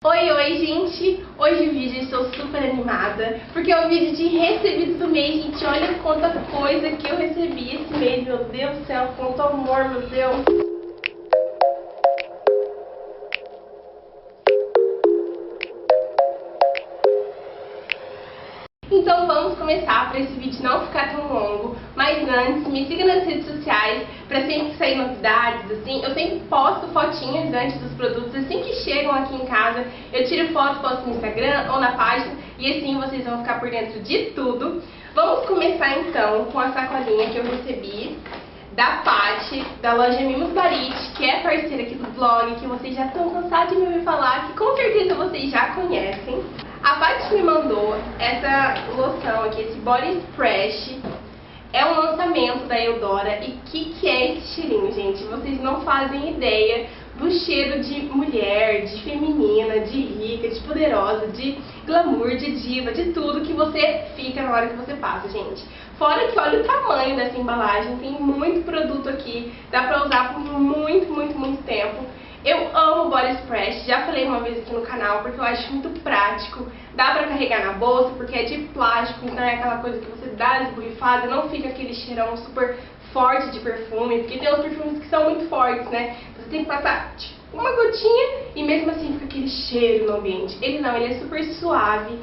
Oi, gente! Hoje o vídeo estou super animada, porque é um vídeo de recebidos do mês, gente. Olha quanta coisa que eu recebi esse mês, meu Deus do céu, quanto amor, meu Deus! Então vamos começar para esse vídeo não ficar tão longo, mas antes me siga nas redes sociais para sempre que sair novidades, assim, eu sempre posto fotinhas antes dos produtos, assim que chegam aqui em casa, eu tiro foto, posto no Instagram ou na página e assim vocês vão ficar por dentro de tudo. Vamos começar então com a sacolinha que eu recebi da Paty, da loja Mimos Barite, que é parceira aqui do blog, que vocês já estão cansados de me ouvir falar, que com certeza vocês já conhecem. A Paty me mandou essa loção aqui, esse body splash. É um lançamento da Eudora. E o que é esse cheirinho, gente? Vocês não fazem ideia do cheiro de mulher, de feminina, de rica, de poderosa, de glamour, de diva, de tudo que você fica na hora que você passa, gente. Fora que olha o tamanho dessa embalagem, tem muito produto aqui, dá pra usar por muito tempo. Eu amo body splash, já falei uma vez aqui no canal, porque eu acho muito prático. Dá pra carregar na bolsa, porque é de plástico, então é aquela coisa que você dá esborrifada, não fica aquele cheirão super forte de perfume, porque tem uns perfumes que são muito fortes, né? Você tem que passar tipo, uma gotinha e mesmo assim fica aquele cheiro no ambiente. Ele não, ele é super suave,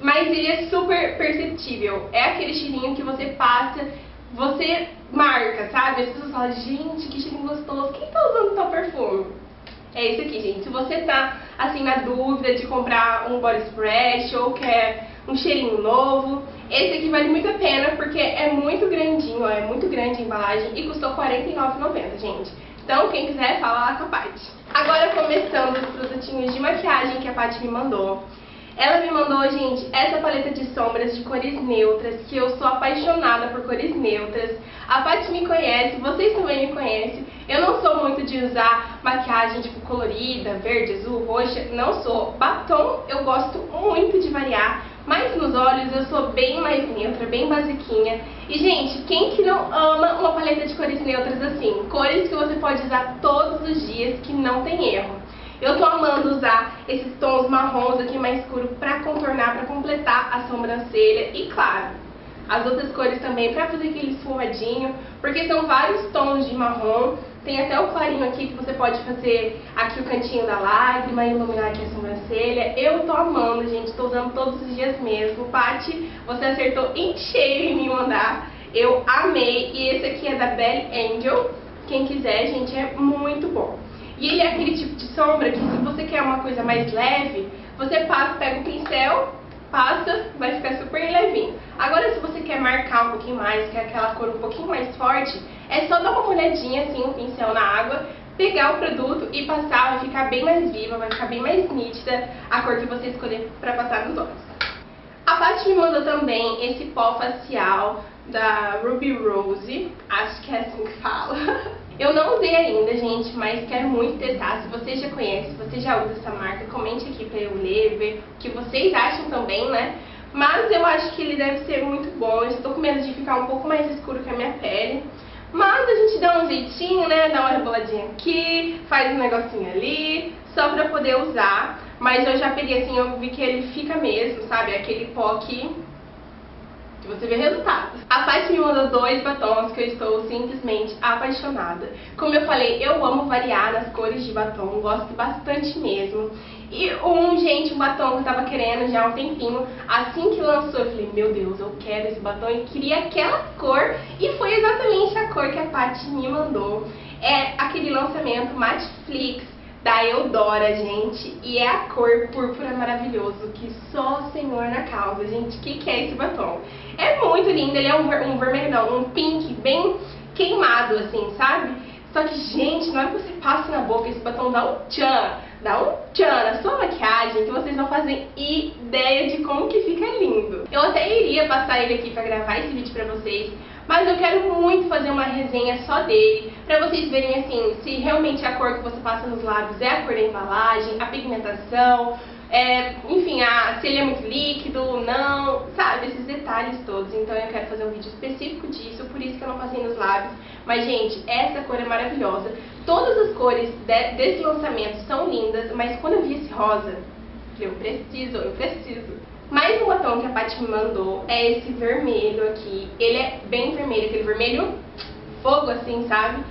mas ele é super perceptível. É aquele cheirinho que você passa, você marca, sabe? As pessoas falam, gente, que cheirinho gostoso, quem tá usando tal perfume? É esse aqui, gente. Se você tá, assim, na dúvida de comprar um body splash ou quer um cheirinho novo, esse aqui vale muito a pena porque é muito grandinho, ó, é muito grande a embalagem e custou R$ 49,90, gente. Então, quem quiser, fala lá com a Paty. Agora, começando os produtinhos de maquiagem que a Paty me mandou. Ela me mandou, gente, essa paleta de sombras de cores neutras, que eu sou apaixonada por cores neutras. A Paty me conhece, vocês também me conhecem. Eu não sou muito de usar maquiagem tipo colorida, verde, azul, roxa, não sou. Batom eu gosto muito de variar, mas nos olhos eu sou bem mais neutra, bem basiquinha. E, gente, quem que não ama uma paleta de cores neutras assim? Cores que você pode usar todos os dias, que não tem erro. Eu tô amando usar esses tons marrons aqui mais escuros pra contornar, pra completar a sobrancelha e, claro, as outras cores também pra fazer aquele esfumadinho, porque são vários tons de marrom. Tem até o clarinho aqui que você pode fazer aqui o cantinho da lágrima, iluminar aqui a sobrancelha. Eu tô amando, gente, tô usando todos os dias mesmo. Paty, você acertou em cheio em me mandar. Eu amei. E esse aqui é da Belly Angel. Quem quiser, gente, é muito bom. E ele é aquele tipo de sombra que se você quer uma coisa mais leve, você passa, pega o pincel, passa, vai ficar super levinho. Agora se você quer marcar um pouquinho mais, quer aquela cor um pouquinho mais forte, é só dar uma molhadinha assim, o pincel na água, pegar o produto e passar, vai ficar bem mais viva, vai ficar bem mais nítida a cor que você escolher para passar nos olhos. A Paty me mandou também esse pó facial da Ruby Rose, acho que é assim que fala. Eu não usei ainda, gente, mas quero muito testar. Se você já conhece, se você já usa essa marca, comente aqui pra eu ler, ver o que vocês acham também, né? Mas eu acho que ele deve ser muito bom. Eu estou com medo de ficar um pouco mais escuro que a minha pele. Mas a gente dá um jeitinho, né? Dá uma reboladinha aqui, faz um negocinho ali, só pra poder usar. Mas eu já peguei assim, eu vi que ele fica mesmo, sabe? Aquele pó que você vê resultados. A Paty me mandou 2 batons que eu estou simplesmente apaixonada. Como eu falei, eu amo variar nas cores de batom, gosto bastante mesmo. E gente, um batom que eu tava querendo já há um tempinho, assim que lançou, eu falei, meu Deus, eu quero esse batom e queria aquela cor. E foi exatamente a cor que a Paty me mandou. É aquele lançamento Matte Flix da Eudora, gente, e é a cor púrpura maravilhoso, que só o Senhor na causa, gente. O que é esse batom? É muito lindo, ele é um vermelho não, um pink bem queimado, assim, sabe? Só que, gente, na hora que você passa na boca, esse batom dá um tchan na sua maquiagem, que vocês não fazem ideia de como que fica lindo. Eu até iria passar ele aqui pra gravar esse vídeo pra vocês, mas eu quero muito fazer uma resenha só dele, pra vocês verem assim, se realmente a cor que você passa nos lábios é a cor da embalagem, a pigmentação, enfim, se ele é muito líquido, não, sabe, esses detalhes todos. Então eu quero fazer um vídeo específico disso, por isso que eu não passei nos lábios. Mas, gente, essa cor é maravilhosa. Todas as cores desse lançamento são lindas, mas quando eu vi esse rosa, falei, eu preciso. Mais um batom que a Paty me mandou é esse vermelho aqui. Ele é bem vermelho, aquele vermelho fogo assim, sabe?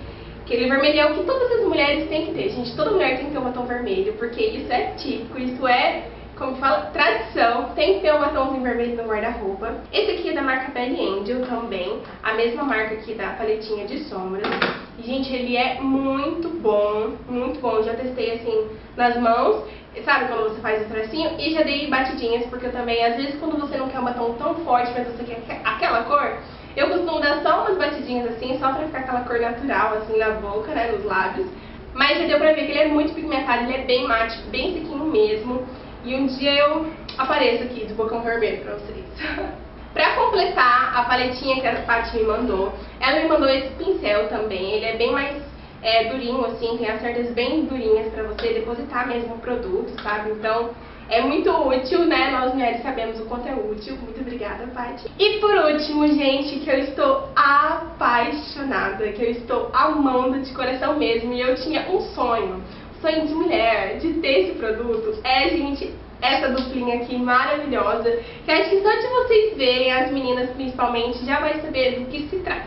Aquele vermelhão que todas as mulheres têm que ter, gente. Toda mulher tem que ter um batom vermelho, porque isso é típico, isso é, como fala, tradição. Tem que ter um batomzinho vermelho no guarda-roupa. Esse aqui é da marca Belly Angel também, a mesma marca aqui da paletinha de sombras. E, gente, ele é muito bom, muito bom. Já testei assim nas mãos, sabe quando você faz o tracinho? E já dei batidinhas, porque eu também, às vezes, quando você não quer um batom tão forte, mas você quer aquela cor, eu costumo dar só umas batidinhas assim, só pra ficar aquela cor natural, assim, na boca, né, nos lábios. Mas já deu pra ver que ele é muito pigmentado, ele é bem mate, bem sequinho mesmo. E um dia eu apareço aqui de bocão vermelho pra vocês. Pra completar a paletinha que a Paty me mandou, ela me mandou esse pincel também. Ele é bem mais durinho, assim, tem as cerdas bem durinhas pra você depositar mesmo o produto, sabe? Então, é muito útil, né? Nós mulheres sabemos o quanto é útil. Muito obrigada, Paty. E por último, gente, que eu estou apaixonada, que eu estou amando de coração mesmo. E eu tinha um sonho de mulher, de ter esse produto. Gente, essa duplinha aqui maravilhosa, que acho que só de vocês verem, as meninas principalmente, já vai saber do que se trata.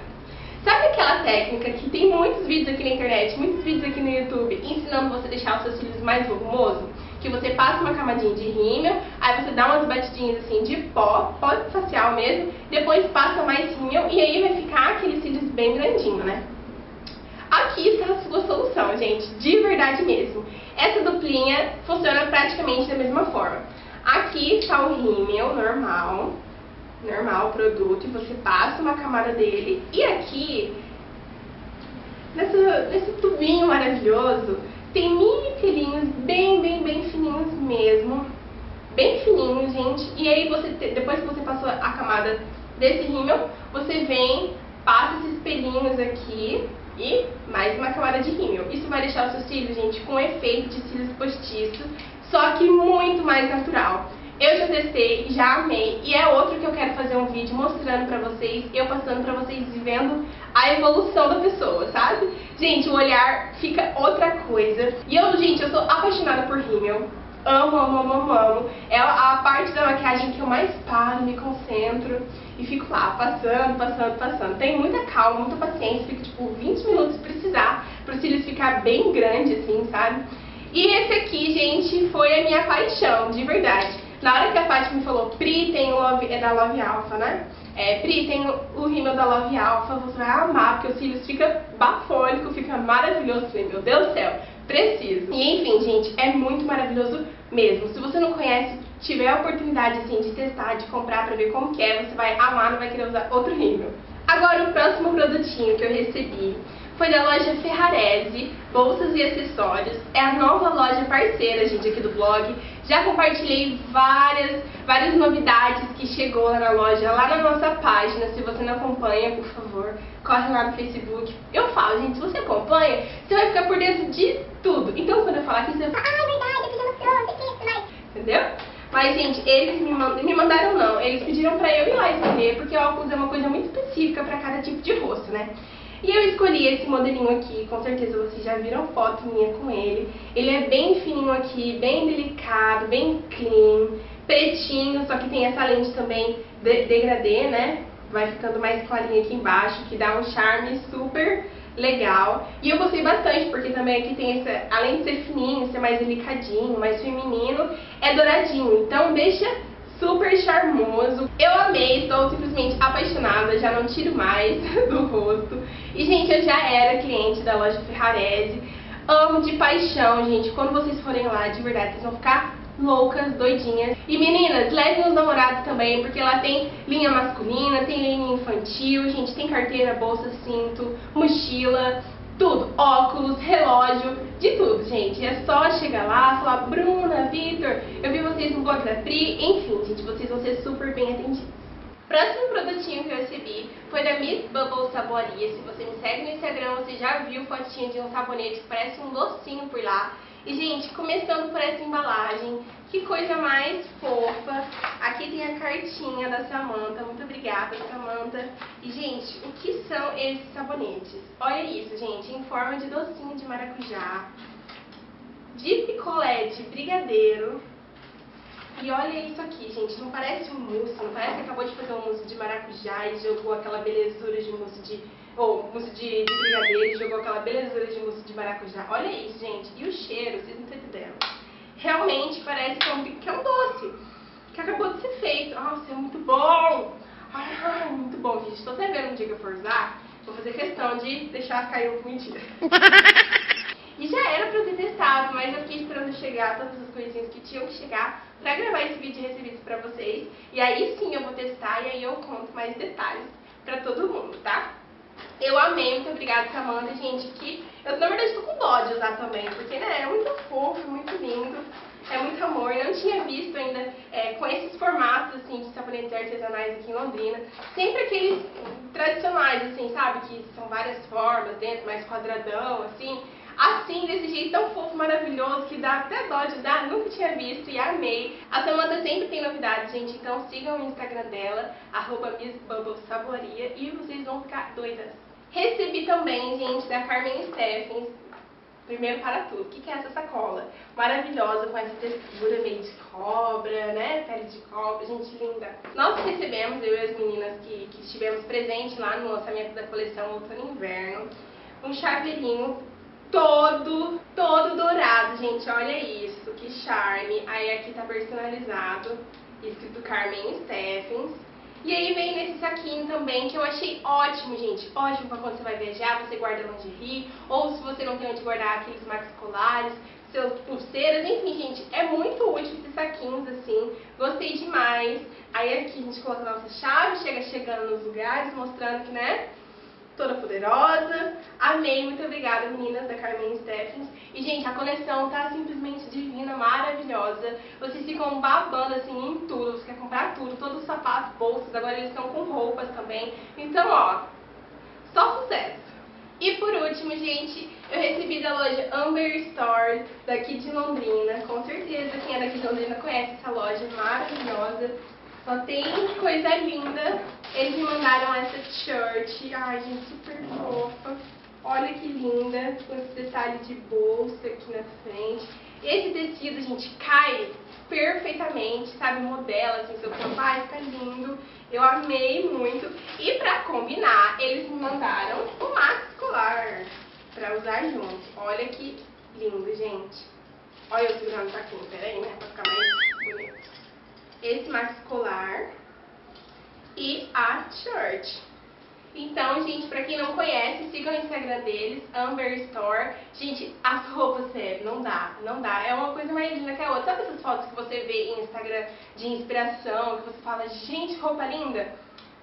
Sabe aquela técnica que tem muitos vídeos aqui na internet, muitos vídeos aqui no YouTube, ensinando você a deixar os seus cílios mais volumosos? Que você passa uma camadinha de rímel, aí você dá umas batidinhas assim de pó facial mesmo, depois passa mais rímel e aí vai ficar aqueles cílios bem grandinho, né? Aqui está a sua solução, gente, de verdade mesmo. Essa duplinha funciona praticamente da mesma forma. Aqui está o rímel normal o produto, e você passa uma camada dele. E aqui, nesse tubinho maravilhoso, tem mini pelinhos bem fininhos mesmo. Bem fininhos, gente. E aí, depois que você passou a camada desse rímel, você vem, passa esses pelinhos aqui e mais uma camada de rímel. Isso vai deixar os seus cílios, gente, com efeito de cílios postiços, só que muito mais natural. Eu já testei, já amei, e é outro que eu quero fazer um vídeo mostrando pra vocês, eu passando pra vocês e vendo a evolução da pessoa, sabe? Gente, o olhar fica outra coisa. E gente, eu sou apaixonada por rímel. Amo. É a parte da maquiagem que eu mais paro, me concentro e fico lá, passando. Tenho muita calma, muita paciência, fico tipo 20 minutos se precisar, para os cílios ficar bem grande assim, sabe? E esse aqui, gente, foi a minha paixão, de verdade. Na hora que a Paty me falou, Pri, tem é da Love Alpha, né? Pri, tem o rímel da Love Alpha, você vai amar, porque os cílios ficam bafônico, fica maravilhoso. Falei, meu Deus do céu, preciso. E enfim, gente, é muito maravilhoso mesmo. Se você não conhece, tiver a oportunidade assim de testar, de comprar pra ver como que é, você vai amar, não vai querer usar outro rímel. Agora o próximo produtinho que eu recebi foi da loja Ferrarese, bolsas e acessórios. É a nova loja parceira, gente, aqui do blog. Já compartilhei várias novidades que chegou lá na loja, lá na nossa página. Se você não acompanha, por favor, corre lá no Facebook. Eu falo, gente, se você acompanha, você vai ficar por dentro de tudo. Então, quando eu falar aqui, você vai falar, é verdade, eu podia mostrar, não sei o que, mais. Entendeu? Mas, gente, eles me mandaram não. Eles pediram pra eu ir lá escolher, porque óculos é uma coisa muito específica pra cada tipo de rosto, né? E eu escolhi esse modelinho aqui, com certeza vocês já viram foto minha com ele. Ele é bem fininho aqui, bem delicado, bem clean, pretinho, só que tem essa lente também degradê, né? Vai ficando mais clarinha aqui embaixo, que dá um charme super legal. E eu gostei bastante, porque também aqui tem além de ser fininho, ser mais delicadinho, mais feminino, é douradinho, então deixa super charmoso. Eu amei, estou simplesmente apaixonada, já não tiro mais do rosto. E, gente, eu já era cliente da loja Ferrarese, amo de paixão, gente. Quando vocês forem lá, de verdade, vocês vão ficar loucas, doidinhas. E, meninas, levem os namorados também, porque lá tem linha masculina, tem linha infantil, gente, tem carteira, bolsa, cinto, mochila, tudo, óculos, relógio, de tudo, gente. É só chegar lá, falar, Bruna, Vitor, eu vi vocês no blog da Pri, enfim, gente, vocês vão ser super bem atendidos. Próximo produtinho que eu recebi foi da Miss Bubble Saboria. Se você me segue no Instagram, você já viu fotinha de um sabonete que parece um docinho por lá. E, gente, começando por essa embalagem, que coisa mais fofa. Aqui tem a cartinha da Samantha, muito obrigada, Samantha. E, gente, o que são esses sabonetes? Olha isso, gente, em forma de docinho de maracujá, de picolé de brigadeiro, olha isso aqui, gente, não parece um mousse, não parece que acabou de fazer um mousse de maracujá e jogou aquela belezura de mousse de... mousse de brigadeiro e jogou aquela belezura de mousse de maracujá. Olha isso, gente. E o cheiro, vocês não estão entendendo. Realmente parece que é um doce que acabou de ser feito. Nossa, é muito bom! Ai, muito bom, gente. Tô até vendo um dia que eu for usar, vou fazer questão de deixar cair um mentira. E já era pra eu ter testado, mas eu fiquei esperando chegar todas as coisinhas que tinham que chegar pra gravar esse vídeo de recebidos pra vocês. E aí sim eu vou testar e aí eu conto mais detalhes pra todo mundo, tá? Eu amei, muito obrigada, Samanta, gente, que eu na verdade tô com dó de usar também, porque né, é muito fofo, muito lindo, é muito amor. Não tinha visto ainda com esses formatos assim de sabonetes artesanais aqui em Londrina, sempre aqueles tradicionais assim, sabe, que são várias formas dentro, mais quadradão, assim, desse jeito tão fofo, maravilhoso, que dá até dó de dar, nunca tinha visto e amei. A Samanta sempre tem novidades, gente, então sigam o Instagram dela, @MissBubbleSaboria, e vocês vão ficar doidas. Recebi também, gente, da Carmen Steffens, primeiro para tudo, o que é essa sacola? Maravilhosa, com essa textura meio de cobra, né, pele de cobra, gente, linda. Nós recebemos, eu e as meninas que estivemos presentes lá no lançamento da coleção Outono e Inverno, um chaveirinho todo dourado, gente, olha isso, que charme. Aí aqui tá personalizado, escrito Carmen Steffens. E aí vem nesse saquinho também, que eu achei ótimo, gente, ótimo pra quando você vai viajar, você guarda lingerie, ou se você não tem onde guardar aqueles maxi colares, seus pulseiras, enfim, gente, é muito útil esses saquinhos assim, gostei demais. Aí aqui a gente coloca a nossa chave, chegando nos lugares, mostrando que, né, toda poderosa. Amei, muito obrigada, meninas da Carmen Steffens. E, gente, a coleção tá simplesmente divina, maravilhosa. Vocês ficam babando, assim, em tudo. Você quer comprar tudo, todos os sapatos, bolsas. Agora eles estão com roupas também. Então, ó, só sucesso. E por último, gente, eu recebi da loja Amber Store, daqui de Londrina. Com certeza, quem é daqui de Londrina conhece essa loja maravilhosa. Só tem coisa linda. Eles me mandaram essa t-shirt. Ai, gente, super fofa. Olha que linda. Com esse detalhe de bolsa aqui na frente. Esse tecido, gente, cai perfeitamente, sabe? Modela, assim, seu corpo. Ai, fica lindo. Eu amei muito. E pra combinar, eles me mandaram um maxi colar pra usar junto. Olha que lindo, gente. Olha eu segurando o saquinho. Peraí, né? Pra ficar mais bonito. Esse maxi colar e a shirt. Então, gente, pra quem não conhece, siga o Instagram deles, Amber Store. Gente, as roupas, sério, não dá. É uma coisa mais linda que a outra. Sabe essas fotos que você vê em Instagram de inspiração, que você fala, gente, roupa linda?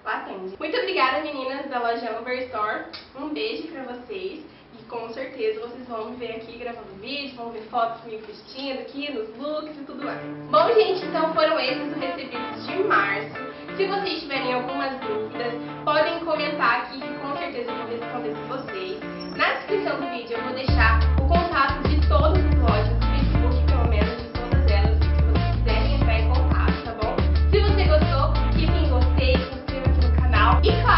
Lá tem. Muito obrigada, meninas da loja Amber Store. Um beijo pra vocês. E com certeza vocês vão me ver aqui gravando vídeo, vão ver fotos comigo vestindo aqui, nos looks e tudo mais. Bom, gente, então foram esses os recebidos de março. Se vocês tiverem algumas dúvidas, podem comentar aqui que com certeza eu vou responder para vocês. Na descrição do vídeo eu vou deixar o contato de todas as lojas do Facebook, pelo menos de todas elas, se vocês quiserem entrar em contato, tá bom? Se você gostou, clique em gostei, se inscreva aqui no canal e claro,